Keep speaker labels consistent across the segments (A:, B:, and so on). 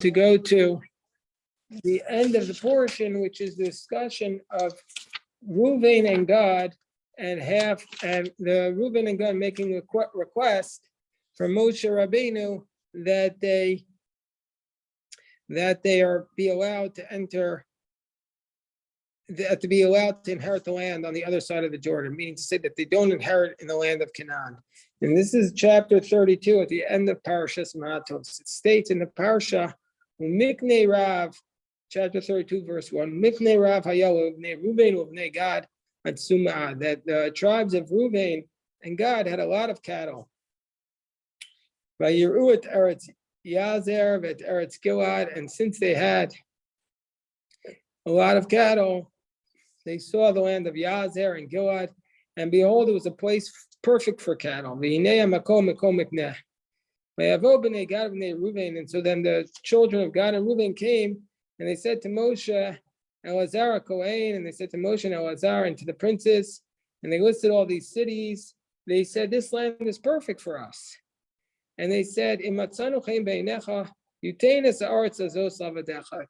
A: to go to the end of the portion, which is the discussion of Reuven and God, and the Reuven and God making a request for Moshe Rabbeinu that they be allowed to enter, to be allowed to inherit the land on the other side of the Jordan, meaning to say that they don't inherit in the land of Canaan. And this is chapter 32 at the end of Parashas Matos. It states in the Parasha, Miknei Rav, chapter 32, verse 1, Miknei Rav Hayalu, Reuven Uvnei Gad, Atsumah, that the tribes of Reuven and Gad had a lot of cattle. Vayiruat Eretz Yazer, Vet Eretz Gilad, and since they had a lot of cattle, they saw the land of Yazer and Gilad, and behold, it was a place perfect for cattle. And so then the children of Gad and Reuven came, and they said to Moshe, Elazar Kohen, and they said to Moshe and Elazar and to the princes, and they listed all these cities. They said, this land is perfect for us. And they said,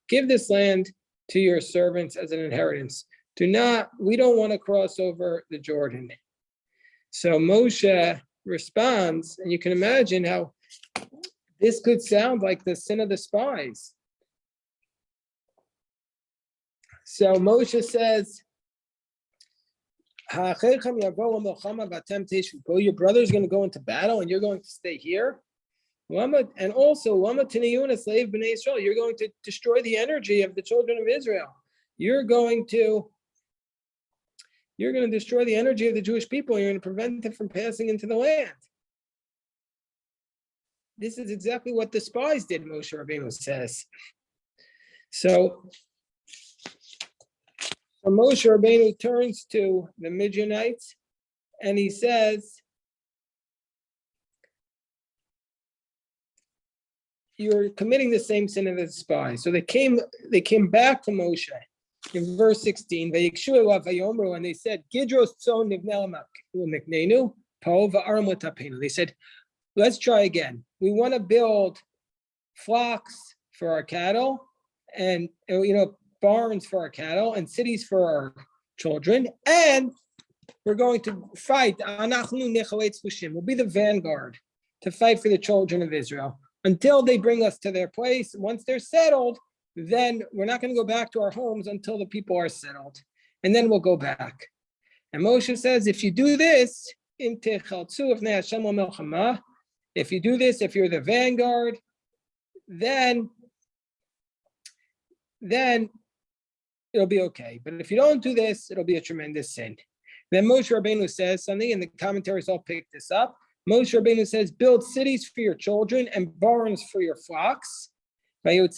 A: give this land to your servants as an inheritance. We don't want to cross over the Jordan. So Moshe responds, and you can imagine how this could sound like the sin of the spies. So Moshe says, your brother is going to go into battle and you're going to stay here. And also, you're going to destroy the energy of the children of Israel. You're going to destroy the energy of the Jewish people. You're going to prevent them from passing into the land. This is exactly what the spies did, Moshe Rabbeinu says. So Moshe Rabbeinu turns to the Midianites and he says, you're committing the same sin as the spies. So they came back to Moshe in verse 16. And they said, they said, let's try again. We want to build flocks for our cattle and barns for our cattle and cities for our children, and we're going to fight. We'll be the vanguard to fight for the children of Israel until they bring us to their place. Once they're settled, then we're not going to go back to our homes until the people are settled, and then we'll go back. And Moshe says, if you do this, if you're the vanguard, then it'll be okay. But if you don't do this, it'll be a tremendous sin. Then Moshe Rabbeinu says something, and the commentaries all pick this up. Moshe Rabbeinu says, build cities for your children and barns for your flocks. So Moshe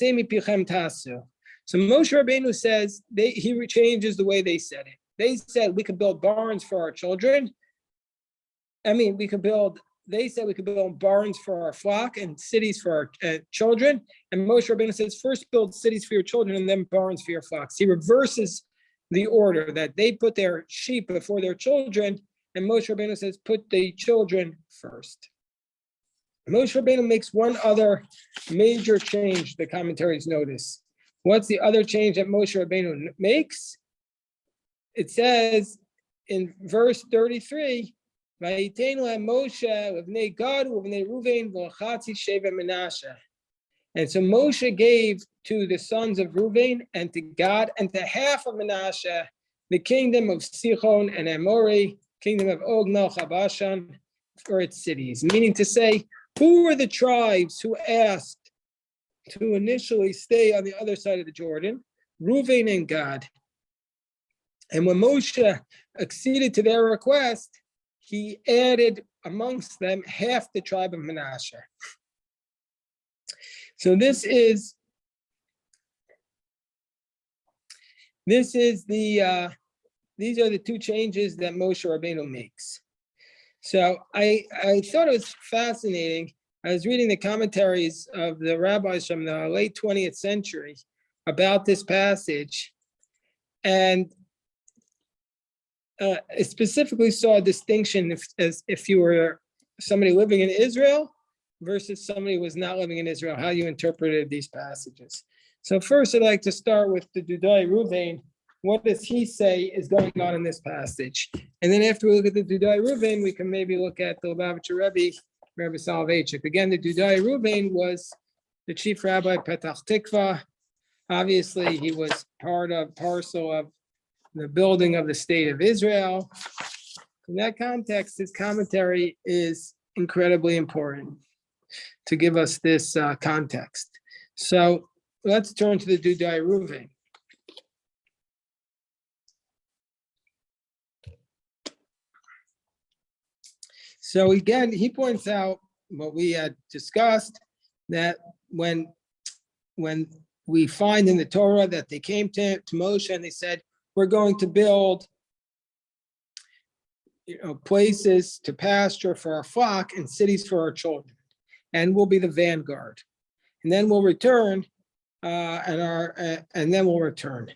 A: Rabbeinu says, he changes the way they said it. They said we could build barns for our children. They said we could build barns for our flock and cities for our children. And Moshe Rabbeinu says, first build cities for your children and then barns for your flocks. He reverses the order, that they put their sheep before their children. And Moshe Rabbeinu says, put the children first. Moshe Rabbeinu makes one other major change the commentaries notice. What's the other change that Moshe Rabbeinu makes? It says in verse 33, and so Moshe gave to the sons of Reuven and to Gad and to half of Menashe the kingdom of Sichon and Amori, kingdom of Og, Melech, Bashan, for its cities. Meaning to say, who were the tribes who asked to initially stay on the other side of the Jordan? Reuven and Gad. And when Moshe acceded to their request, he added amongst them half the tribe of Menashe. So these are the two changes that Moshe Rabbeinu makes. So I thought it was fascinating. I was reading the commentaries of the rabbis from the late 20th century about this passage, and it specifically saw a distinction if you were somebody living in Israel versus somebody who was not living in Israel, how you interpreted these passages. So first, I'd like to start with the Dudai Reuven. What does he say is going on in this passage? And then after we look at the Dudai Reuven, we can maybe look at the Lubavitcher Rebbe Soloveitchik. Again, the Dudai Reuven was the chief rabbi Petach Tikva. Obviously, he was parcel of the building of the state of Israel. In that context, his commentary is incredibly important to give us this context. So let's turn to the Dudai Reuven. So again, he points out what we had discussed, that when we find in the Torah that they came to Moshe and they said, we're going to build places to pasture for our flock and cities for our children, and we'll be the vanguard. And then we'll return, and then we'll return.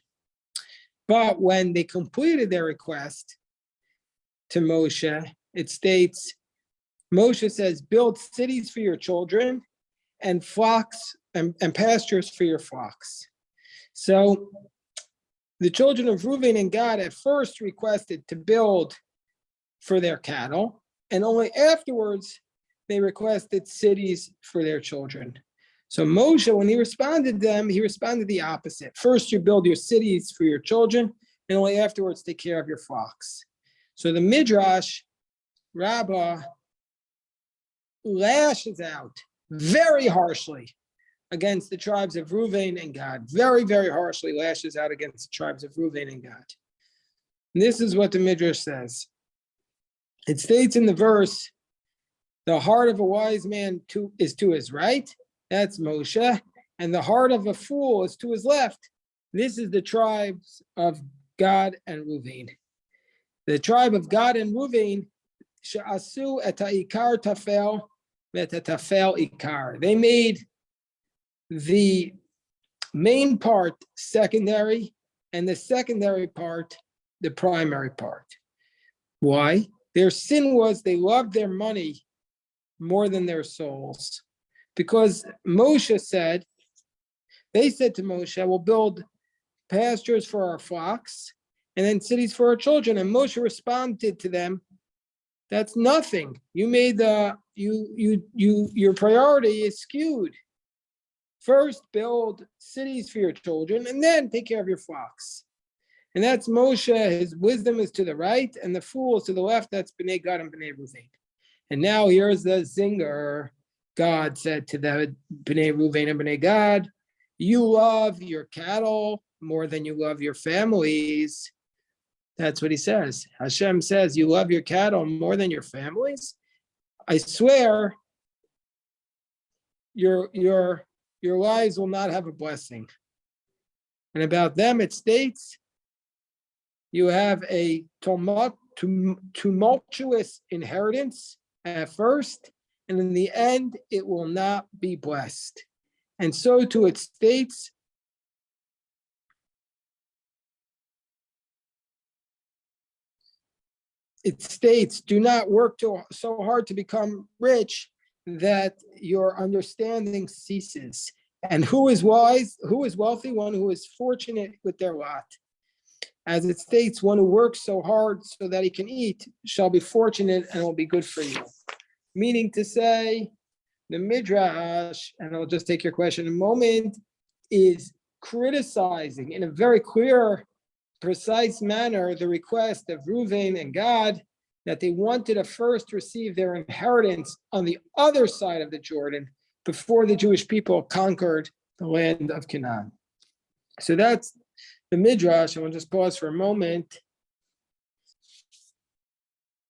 A: But when they completed their request to Moshe, it states, Moshe says, build cities for your children and flocks and pastures for your flocks. So the children of Reuven and Gad at first requested to build for their cattle, and only afterwards they requested cities for their children. So Moshe, when he responded to them, he responded the opposite. First, you build your cities for your children, and only afterwards take care of your flocks. So the Midrash Rabbah lashes out very harshly against the tribes of Reuven and Gad. Very, very harshly lashes out against the tribes of Reuven and Gad. And this is what the Midrash says. It states in the verse, the heart of a wise man is to his right. That's Moshe. And the heart of a fool is to his left. This is the tribes of Gad and Reuven. The tribe of Gad and Reuven, she'asu et ha'ikar tafel v'et ha'tafel ikar. They made the main part secondary and the secondary part the primary part. Why? Their sin was they loved their money more than their souls. Because Moshe said, they said to Moshe, we'll build pastures for our flocks and then cities for our children. And Moshe responded to them, that's nothing. You made your priority is skewed. First, build cities for your children and then take care of your flocks. And that's Moshe, his wisdom is to the right and the fool is to the left. That's Bnei Gad and Bnei Reuven. And now here's the zinger. God said to the Bnei Reuven and Bnei Gad, you love your cattle more than you love your families. That's what he says. Hashem says, you love your cattle more than your families. I swear, your lives will not have a blessing. And about them, it states, you have a tumultuous inheritance at first, and in the end, it will not be blessed. And so too it states, do not work so hard to become rich that your understanding ceases. And who is wise? Who is wealthy? One who is fortunate with their lot. As it states, one who works so hard so that he can eat shall be fortunate and will be good for you. Meaning to say, the Midrash, and I'll just take your question in a moment, is criticizing in a very clear, precise manner the request of Reuven and Gad that they wanted to first receive their inheritance on the other side of the Jordan before the Jewish people conquered the land of Canaan. So that's the Midrash, and we'll just pause for a moment.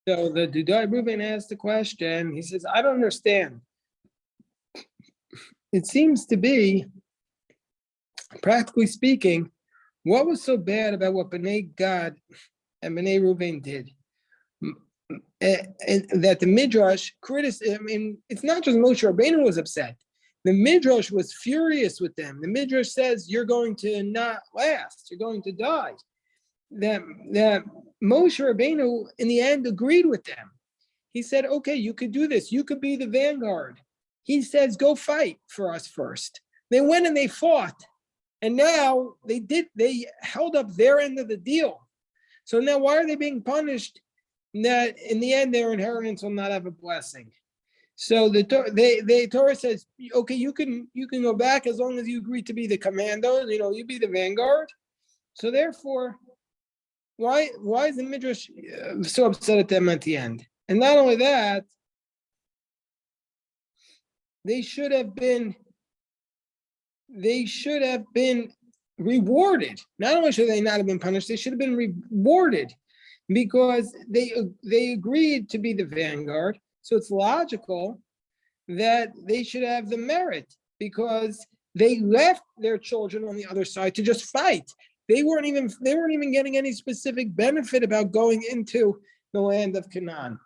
A: So the Dudai Reuven asked the question, he says, I don't understand. It seems to be, practically speaking, what was so bad about what Bnei Gad and Bnei Reuven did? And that the Midrash criticized, I mean, it's not just Moshe Rabbeinu was upset. The Midrash was furious with them. The Midrash says, you're going to not last. You're going to die. That Moshe Rabbeinu, in the end, agreed with them. He said, okay, you could do this. You could be the vanguard. he says, go fight for us first. They went and they fought. And now they held up their end of the deal. So now why are they being punished? That in the end, their inheritance will not have a blessing. So the Torah says, okay, you can go back as long as you agree to be the commando, you be the vanguard. So therefore, why is the Midrash so upset at them at the end? And not only that, they should have been rewarded. Not only should they not have been punished, they should have been rewarded because they agreed to be the vanguard. So it's logical that they should have the merit because they left their children on the other side to just fight. They weren't even getting any specific benefit about going into the land of Canaan.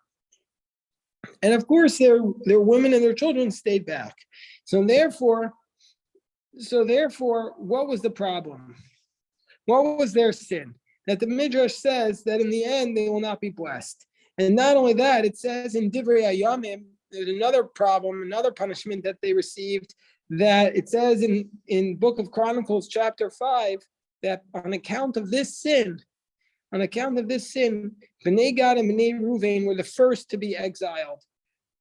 A: And of course, their women and their children stayed back. So therefore, what was the problem? What was their sin? That the Midrash says that in the end, they will not be blessed. And not only that, it says in Divrei Hayamim, there's another problem, another punishment that they received, that it says in Book of Chronicles, chapter 5, that on account of this sin, Bnei Gad and Bnei Reuven were the first to be exiled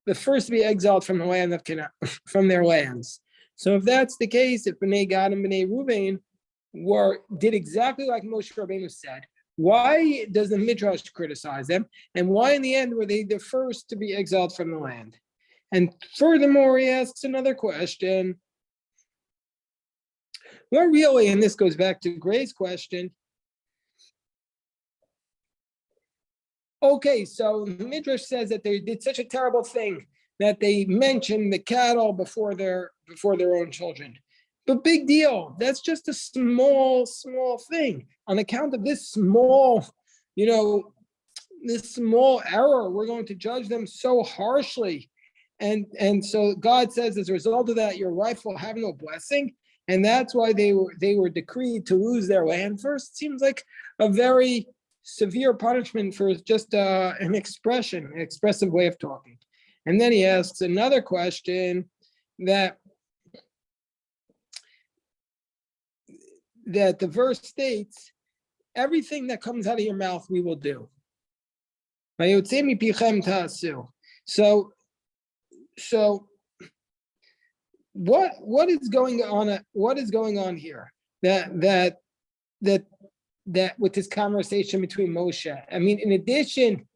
A: from the land of Canaan, from their lands. So if that's the case, if Bnei Gad and Bnei Reuven did exactly like Moshe Rabbeinu said, why does the Midrash criticize them? And why in the end were they the first to be exiled from the land? And furthermore, he asks another question. Well, really, and this goes back to Gray's question. Okay, so the Midrash says that they did such a terrible thing that they mentioned the cattle before their own children. But big deal. That's just a small thing. On account of this small error, we're going to judge them so harshly. And so God says, as a result of that, your wife will have no blessing. And that's why they were decreed to lose their land first. It seems like a very severe punishment for just an expressive way of talking. And then he asks another question that the verse states, everything that comes out of your mouth we will do. So what is going on here? That with this conversation between Moshe. I mean, in addition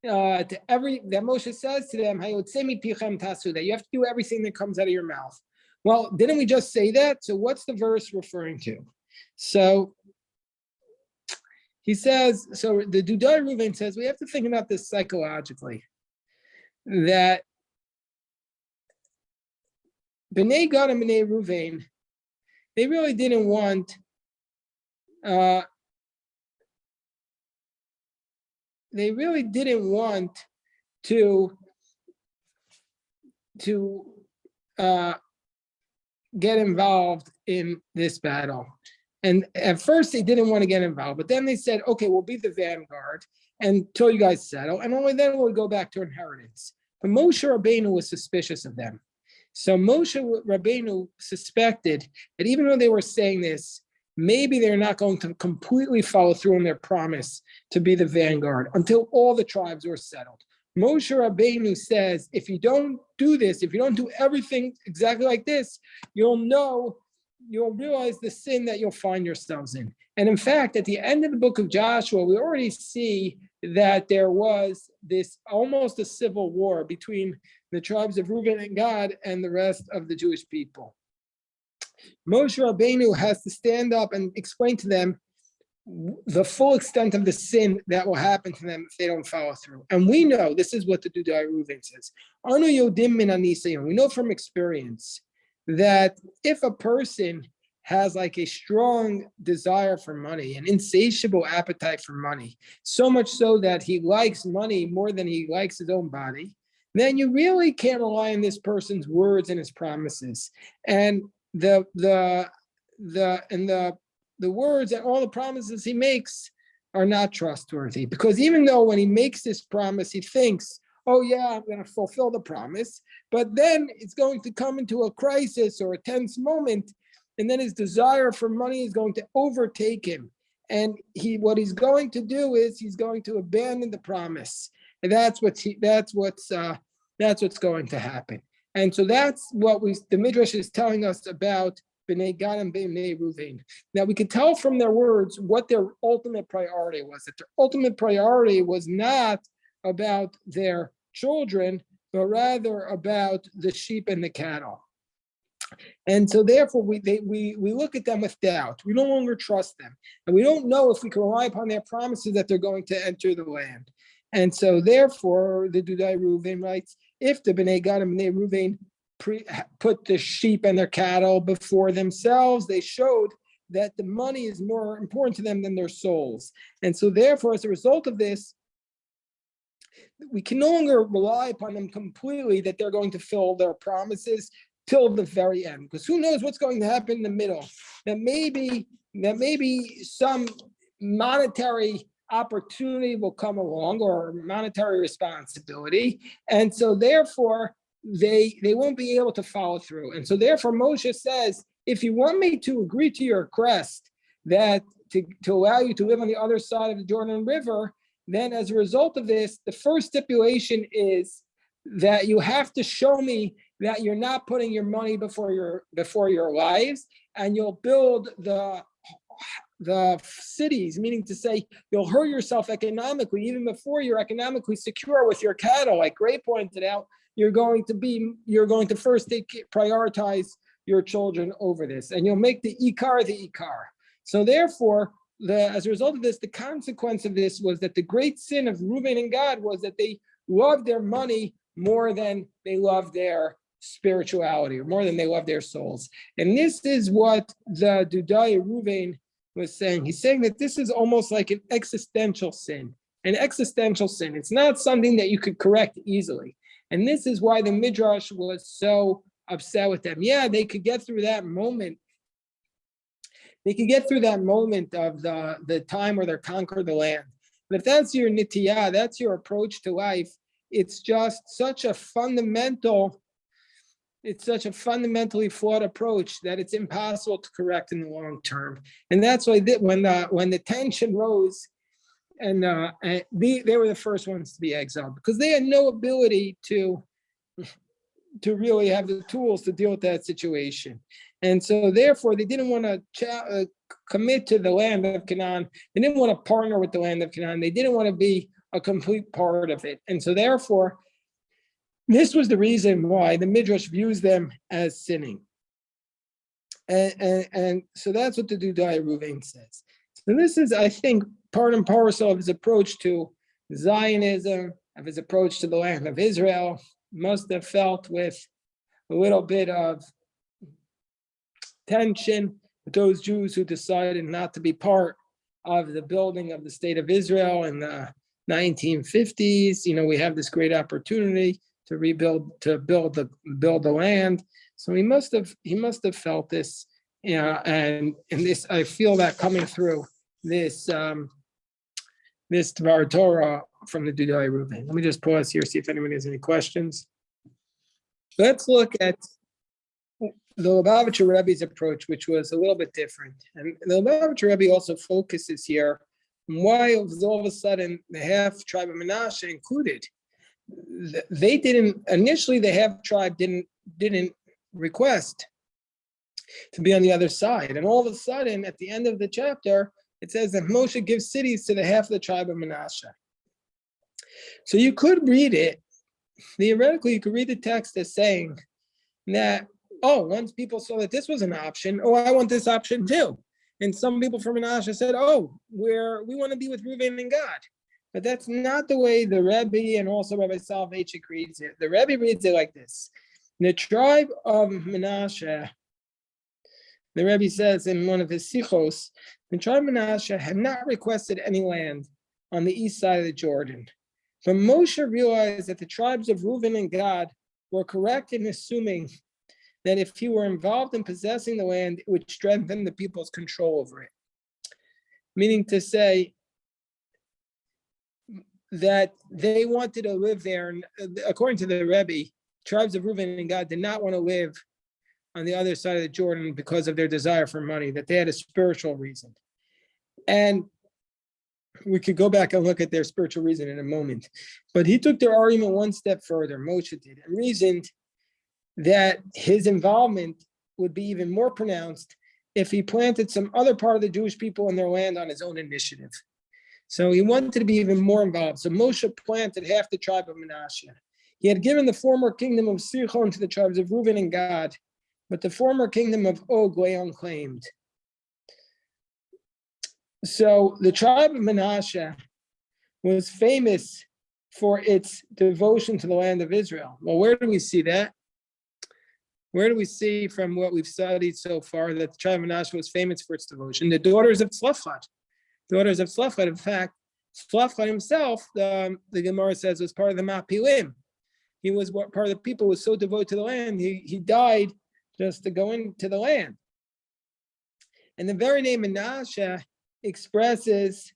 A: to that Moshe says to them, that you have to do everything that comes out of your mouth. Well, didn't we just say that? So what's the verse referring to? So he says, so the Dudai Reuven says, we have to think about this psychologically, that Bnei Gad and Bnei Reuven, they really didn't want to get involved in this battle. And at first they didn't want to get involved, but then they said, okay, we'll be the vanguard until you guys settle, and only then we'll go back to inheritance. But Moshe Rabbeinu was suspicious of them. So Moshe Rabbeinu suspected that even though they were saying this, maybe they're not going to completely follow through on their promise to be the vanguard until all the tribes were settled. Moshe Rabbeinu says, if you don't do this, if you don't do everything exactly like this, you'll realize the sin that you'll find yourselves in. And in fact, at the end of the book of Joshua, we already see that there was this almost a civil war between the tribes of Reuven and Gad and the rest of the Jewish people. Moshe Rabbeinu has to stand up and explain to them the full extent of the sin that will happen to them if they don't follow through. And we know, this is what the Dudai Reuven says, Anu yodim min hanisayon. We know from experience that if a person has like a strong desire for money, an insatiable appetite for money, so much so that he likes money more than he likes his own body, then you really can't rely on this person's words and his promises. And the words and all the promises he makes are not trustworthy, because even though when he makes this promise, he thinks, oh yeah, I'm going to fulfill the promise. But then it's going to come into a crisis or a tense moment, and then his desire for money is going to overtake him. And what he's going to do is he's going to abandon the promise. And that's what's going to happen. And so that's what the Midrash is telling us about Bnei Gad and Bnei Reuven. Now we could tell from their words what their ultimate priority was. That their ultimate priority was not about their children, but rather about the sheep and the cattle. And so therefore we look at them with doubt. We no longer trust them. And we don't know if we can rely upon their promises that they're going to enter the land. And so therefore the Dudai Reuven writes, if the Bnei Gad and Bnei Reuven put the sheep and their cattle before themselves, they showed that the money is more important to them than their souls. And so therefore, as a result of this, we can no longer rely upon them completely that they're going to fill their promises till the very end, because who knows what's going to happen in the middle. That maybe some monetary opportunity will come along or monetary responsibility. And so therefore, they won't be able to follow through. And so therefore, Moshe says, if you want me to agree to your request that to allow you to live on the other side of the Jordan River, then as a result of this, the first stipulation is that you have to show me that you're not putting your money before your lives, and you'll build the cities, meaning to say you'll hurt yourself economically even before you're economically secure with your cattle. Like Gray pointed out, you're going to first prioritize your children over this, and you'll make the ikar the ikar. So therefore, as a result of this, the consequence of this was that the great sin of Reuven and Gad was that they loved their money more than they loved their spirituality, or more than they loved their souls. And this is what the Dudai Reuven was saying. He's saying that this is almost like an existential sin. An existential sin. It's not something that you could correct easily. And this is why the Midrash was so upset with them. Yeah, they could get through that moment. They could get through that moment of the time where they're conquered the land. But if that's your nitiyah, that's your approach to life, it's just such a fundamentally flawed approach that it's impossible to correct in the long term. And that's why when the tension rose, and they were the first ones to be exiled, because they had no ability to really have the tools to deal with that situation. And so therefore they didn't want to commit to the land of Canaan. They didn't want to partner with the land of Canaan. They didn't want to be a complete part of it. And so therefore, this was the reason why the Midrash views them as sinning. And so that's what the Dudai Reuven says. So this is, I think, part and parcel of his approach to Zionism, of his approach to the land of Israel. Must have felt with a little bit of tension with those Jews who decided not to be part of the building of the state of Israel in the 1950s. We have this great opportunity to build the land. So he must have felt this, and this, I feel that coming through this Dvar Torah from the Dudai Reuven. Let me just pause here, see if anyone has any questions. Let's look at the Lubavitcher Rebbe's approach, which was a little bit different. And the Lubavitcher Rebbe also focuses here on why all of a sudden the half tribe of Menashe included. They didn't initially. The half tribe didn't request to be on the other side, and all of a sudden, at the end of the chapter, it says that Moshe gives cities to the half of the tribe of Menashe. So you could read it theoretically. You could read the text as saying that, once people saw that this was an option, I want this option too. And some people from Menashe said, we want to be with Reuven and Gad. But that's not the way the Rebbe and also Rabbi Soloveitchik reads it. The Rebbe reads it like this. The tribe of Menashe, the Rebbe says in one of his sichos, the tribe of Menashe had not requested any land on the east side of the Jordan. But Moshe realized that the tribes of Reuven and Gad were correct in assuming that if he were involved in possessing the land, it would strengthen the people's control over it. Meaning to say, that they wanted to live there. And according to the Rebbe, tribes of Reuven and Gad did not want to live on the other side of the Jordan because of their desire for money, that they had a spiritual reason. And we could go back and look at their spiritual reason in a moment. But he took their argument one step further, Moshe did, and reasoned that his involvement would be even more pronounced if he planted some other part of the Jewish people in their land on his own initiative. So he wanted to be even more involved. So Moshe planted half the tribe of Menashe. He had given the former kingdom of Sichon to the tribes of Reuven and Gad, but the former kingdom of Og lay unclaimed. So the tribe of Menashe was famous for its devotion to the land of Israel. Well, where do we see that? Where do we see from what we've studied so far that the tribe of Menashe was famous for its devotion? The daughters of Tzlafchat. Daughters of Tzlafchat. In fact, Tzlafchat himself, the Gemara says, was part of the Mapilim. He was part of the people who was so devoted to the land, he died just to go into the land. And the very name Menashe expresses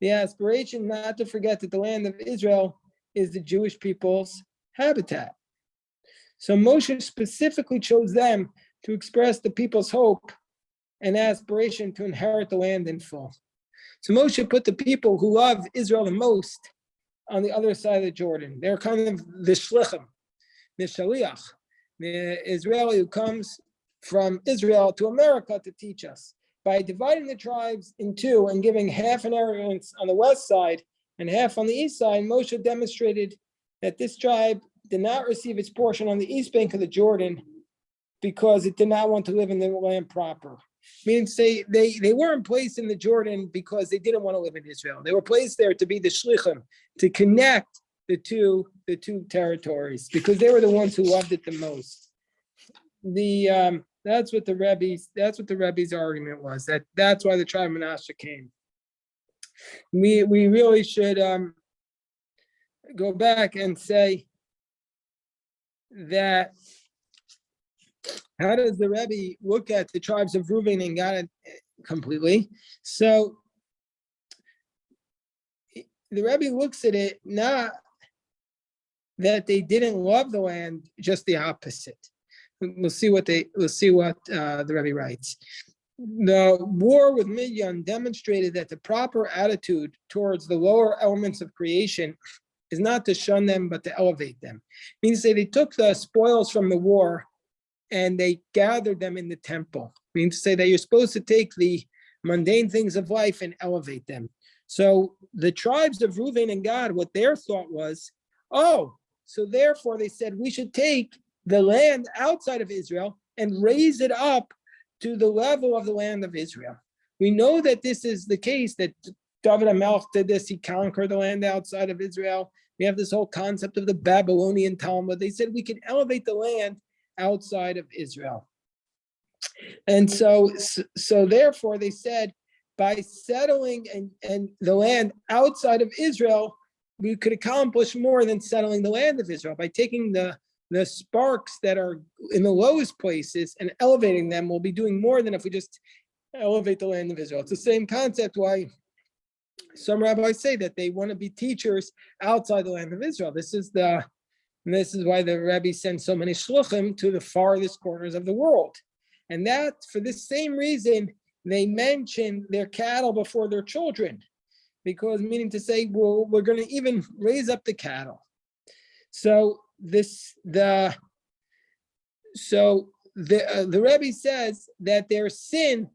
A: the aspiration not to forget that the land of Israel is the Jewish people's habitat. So Moshe specifically chose them to express the people's hope and aspiration to inherit the land in full. So Moshe put the people who love Israel the most on the other side of the Jordan. They're kind of the shlichim, the shaliach, the Israeli who comes from Israel to America to teach us. By dividing the tribes in two and giving half inheritance on the west side and half on the east side, Moshe demonstrated that this tribe did not receive its portion on the east bank of the Jordan because it did not want to live in the land proper. Meaning to say they weren't placed in the Jordan because they didn't want to live in Israel. They were placed there to be the shlichim, to connect the two territories, because they were the ones who loved it the most. That's what the Rebbe's argument was. That's why the tribe of Menashe came. We really should go back and say that. How does the Rebbe look at the tribes of Reuven and Gad completely? So the Rebbe looks at it not that they didn't love the land, just the opposite. We'll see what the Rebbe writes. The war with Midian demonstrated that the proper attitude towards the lower elements of creation is not to shun them, but to elevate them. Means they took the spoils from the war and they gathered them in the temple. Means to say that you're supposed to take the mundane things of life and elevate them. So the tribes of Reuven and Gad, what their thought was, so therefore they said we should take the land outside of Israel and raise it up to the level of the land of Israel. We know that this is the case, that David HaMelech did this. He conquered the land outside of Israel. We have this whole concept of the Babylonian Talmud. They said we can elevate the land outside of Israel. And so therefore they said, by settling and the land outside of Israel, we could accomplish more than settling the land of Israel. By taking the sparks that are in the lowest places and elevating them, we'll be doing more than if we just elevate the land of Israel. It's the same concept why some rabbis say that they want to be teachers outside the land of Israel. This is why the Rebbe sends so many shluchim to the farthest corners of the world. And that, for this same reason, they mention their cattle before their children, because meaning to say, well, we're going to even raise up the cattle. So the Rebbe says that their sin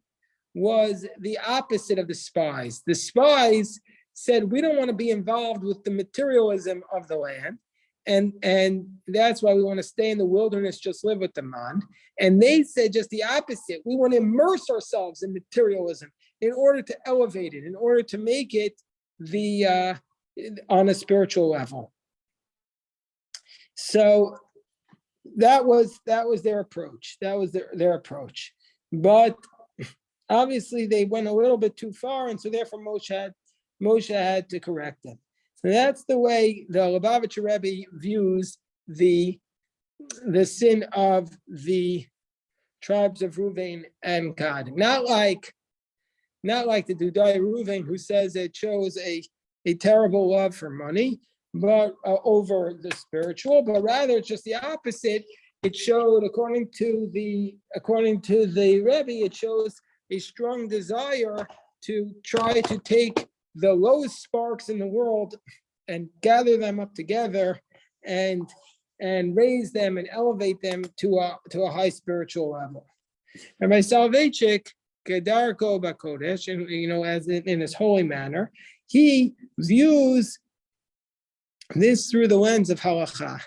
A: was the opposite of the spies. The spies said, we don't want to be involved with the materialism of the land. And that's why we want to stay in the wilderness, just live with the man. And they said just the opposite. We want to immerse ourselves in materialism in order to elevate it, in order to make it on a spiritual level. So that was their approach. That was their approach. But obviously they went a little bit too far, and so therefore Moshe had to correct them. So that's the way the Lubavitcher Rebbe views the sin of the tribes of Reuven and Gad. Not like the Dudai Reuven, who says it shows a a terrible love for money, but over the spiritual, but rather it's just the opposite. It showed, according to the Rebbe, it shows a strong desire to try to take the lowest sparks in the world and gather them up together and raise them and elevate them to a high spiritual level. Rabbi Soloveitchik, Kedarko Bakodesh, and as in his holy manner, he views this through the lens of halacha.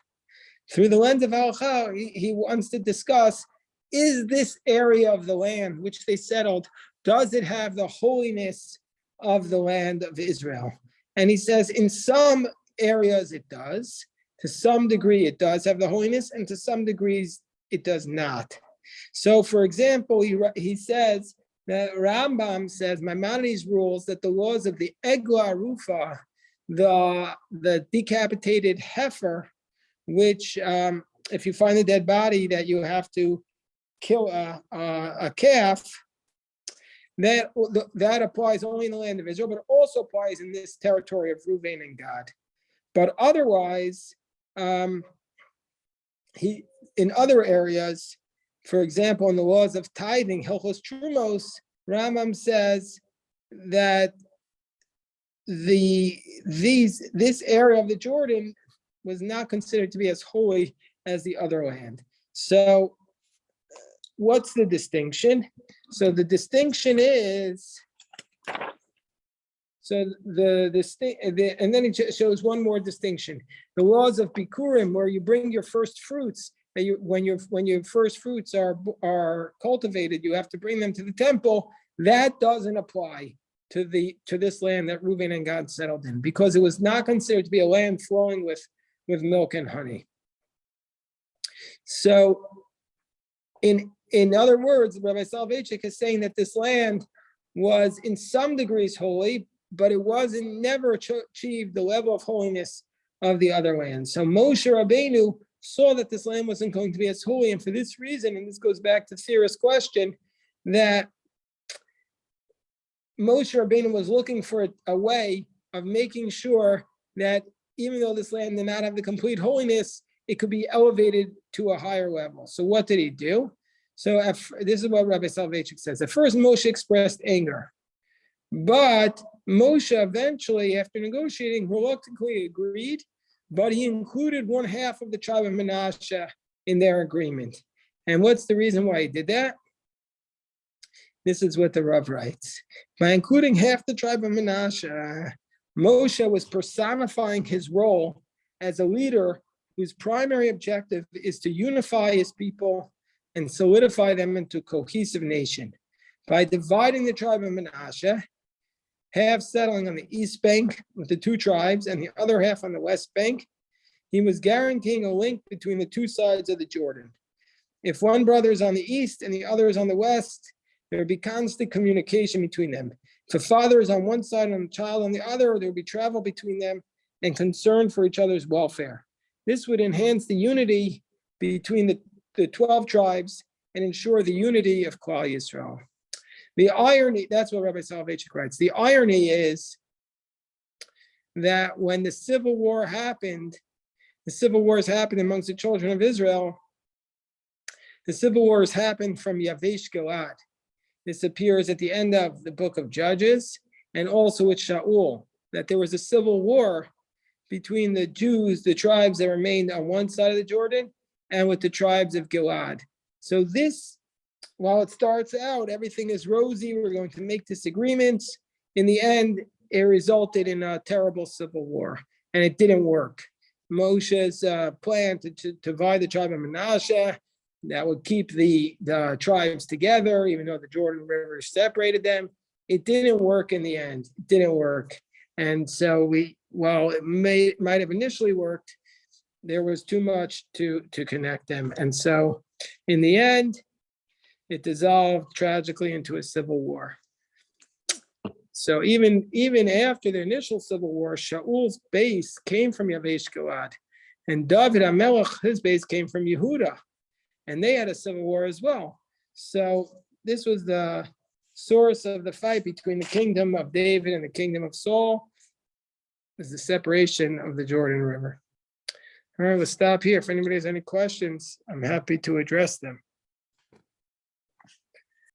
A: Through the lens of halacha, he wants to discuss: is this area of the land which they settled, does it have the holiness of the land of Israel? And he says, in some areas it does. To some degree, it does have the holiness, and to some degrees, it does not. So, for example, he says that Rambam says, Maimonides rules that the laws of the Egla Rufa, the decapitated heifer, which if you find a dead body that you have to kill a calf, that applies only in the land of Israel, but also applies in this territory of Reuven and Gad. But otherwise, in other areas, for example, in the laws of tithing, Hilchos Trumos, Rambam says that this area of the Jordan was not considered to be as holy as the other land. So what's the distinction? So the distinction is, and then it shows one more distinction. The laws of Bikurim, where you bring your first fruits, when your first fruits are cultivated, you have to bring them to the temple. That doesn't apply to this land that Reuven and Gad settled in, because it was not considered to be a land flowing with milk and honey. So, in other words, Rabbi Soloveitchik is saying that this land was in some degrees holy, but it never achieved the level of holiness of the other land. So Moshe Rabbeinu saw that this land wasn't going to be as holy, and for this reason, and this goes back to Sarah's question, that Moshe Rabbeinu was looking for a way of making sure that even though this land did not have the complete holiness, it could be elevated to a higher level. So what did he do? So this is what Rabbi Soloveitchik says. At first, Moshe expressed anger, but Moshe eventually, after negotiating, reluctantly agreed, but he included one half of the tribe of Menashe in their agreement. And what's the reason why he did that? This is what the Rav writes. By including half the tribe of Menashe, Moshe was personifying his role as a leader whose primary objective is to unify his people and solidify them into a cohesive nation. By dividing the tribe of Menashe, half settling on the east bank with the two tribes and the other half on the west bank, he was guaranteeing a link between the two sides of the Jordan. If one brother is on the east and the other is on the west, there would be constant communication between them. If a father is on one side and a child on the other, there would be travel between them and concern for each other's welfare. This would enhance the unity between the 12 tribes and ensure the unity of Klal Yisrael. The irony, that's what Rabbi Soloveitchik writes, the irony is that when the civil wars happened amongst the children of Israel. The civil wars happened from Yavesh Gilad. This appears at the end of the book of Judges, and also with Shaul, that there was a civil war between the Jews, the tribes that remained on one side of the Jordan, and with the tribes of Gilad. So this, while it starts out, everything is rosy, we're going to make disagreements. In the end, it resulted in a terrible civil war, and it didn't work. Moshe's plan to divide the tribe of Menashe, that would keep the tribes together, even though the Jordan River separated them. It didn't work in the end. It didn't work. And so while it might have initially worked, there was too much to connect them. And so in the end, it dissolved tragically into a civil war. So even after the initial civil war, Shaul's base came from Yavesh Gilad, and David HaMelech, his base came from Yehuda, and they had a civil war as well. So this was the source of the fight between the kingdom of David and the kingdom of Saul. is the separation of the Jordan River. All right, we'll stop here. If anybody has any questions, I'm happy to address them.